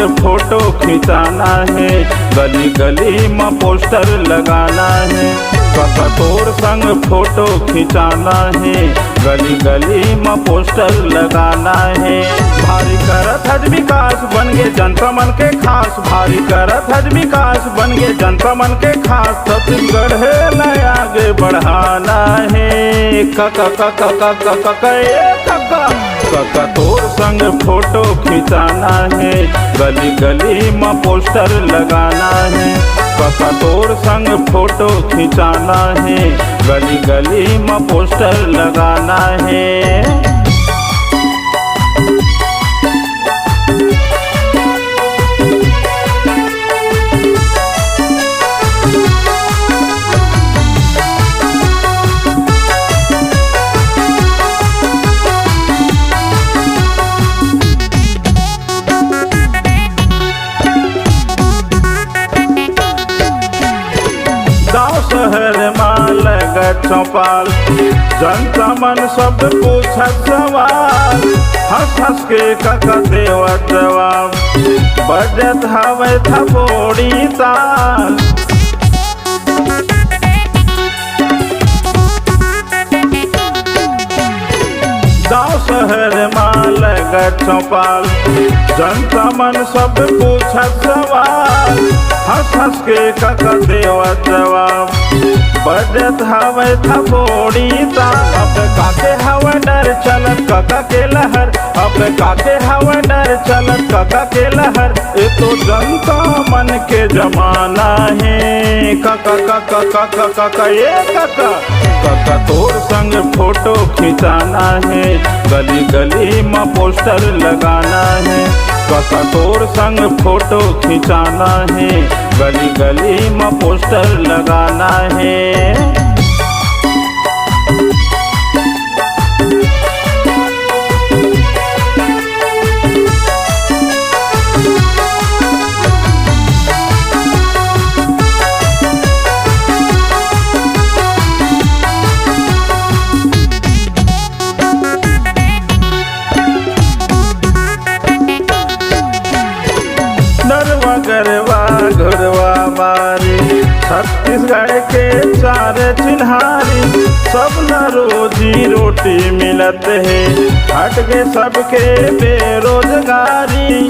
संग फोटो खिंचाना है, गली गली में पोस्टर लगाना है। काका तोर संग फोटो खिंचाना है, गली गली में पोस्टर लगाना है। भारी करत हज विकास बन गे जनता मन के खास, भारी करत हज विकास बन गे जनता मन के खास। छत्तीसगढ़ है नए आगे बढ़ाना है। काका काका काका काका काका काका तोर संग फोटो खिंचाना है, गली गली में पोस्टर लगाना है। काका तोर संग फोटो खिंचाना है, गली गली में पोस्टर लगाना है। गाँव शहर माल चौपाल, जनता मन सब पूछत सवाल। हंस हंस के काका देवत जवाब, बजत हवे थपोड़ी ताल। गाँव शहर माल चौपाल, जनता मन सब पूछत सवाल। हंस हंस के काका देवत जवाब, बजत हवे थपोड़ी ताल। अब काके हवा डर चलत काका के लहर, अब काके हवा डर चलत काका के लहर। ये तो जनता मन के जमाना है। काका काका काका काका ये काका काका तोर संग फोटो खिंचाना है, गली गली में पोस्टर लगाना है। काका तोर संग फोटो खिंचाना है, गली गली में पोस्टर लगाना है। नरवा गरवा घुरवा बारी, छत्तीसगढ़ के चार चिन्हारी। सब न रोजी रोटी मिलत है, हट के सबके बेरोजगारी।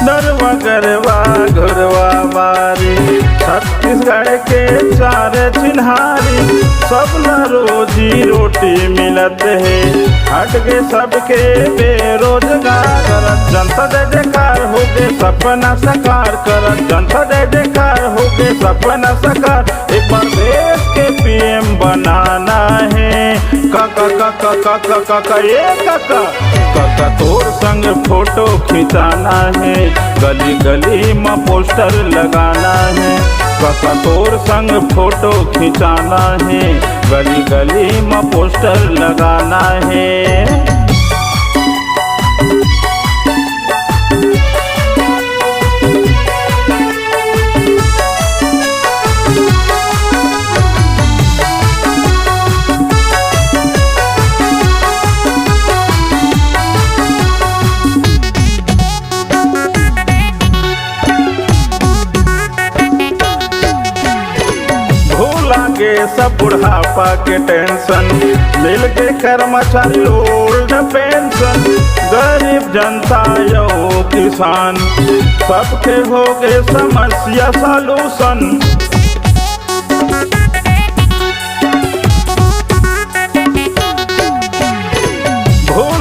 नरवा गरवा घुरवा बारी, छत्तीसगढ़ के चार चिन्हारी। सब न रोजी रोटी मिलत है, हट के सबके बेरोजगार। करत जनता दे जयकार हो गए सपना साकार, करत जनता दे जयकार हो गए सपना साकार। एक बार देश के पीएम बनाना है। काका काका काका काका ये काका काका तोर संग फोटो खिंचाना है, गली गली में पोस्टर लगाना है। काका तोर संग फोटो खिंचाना है, गली गली में पोस्टर लगाना है। लागे सब बुढ़ापा के टेंशन, मिल के कर्मचारी ओल्ड पेंशन। गरीब जनता यो किसान, सबके हो गए समस्या सॉल्यूशन।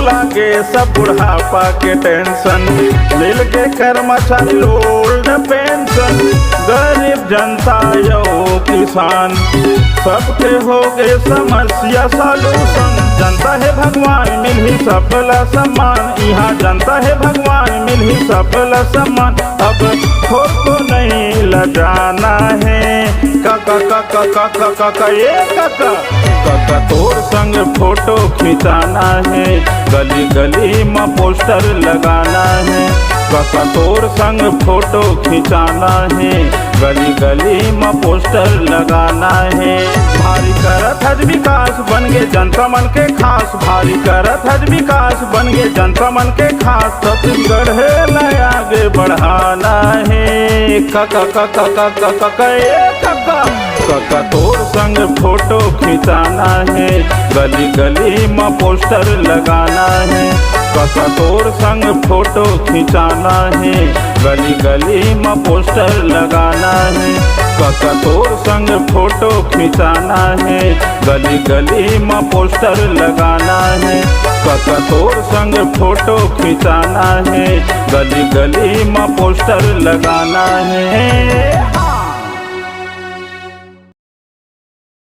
लागे सब बुढ़ापा के टेंशन, मिल के कर्मचारी ओल्ड पेंशन। गरीब जनता यो किसान, सबके हो गए समस्या सॉल्यूशन। जनता है भगवान मिल ही सबला सम्मान, यहाँ जनता है भगवान मिल ही सबला सम्मान। अब खोर को नहीं लगाना है। काका काका काका काका ये काका काका तोर संग फोटो खिंचाना है, गली गली में पोस्टर लगाना है। काका तोर संग फोटो खिंचाना है, गली गली में पोस्टर लगाना है। भारी करत हज विकास बन गए जनता मन के खास, भारी करत हज विकास बन गए जनता मन के खास। छत्तीसगढ़ है आगे बढ़ाना है। काका काका काका काका काका काका तोर संग फोटो खिंचाना है। गली गली में पोस्टर लगाना है। काका तोर संग फोटो खिंचाना है। गली गली में पोस्टर लगाना है। काका तोर संग फोटो खिंचाना है। गली गली में पोस्टर लगाना है। काका तोर संग फोटो खिंचाना है। गली गली में पोस्टर लगाना है।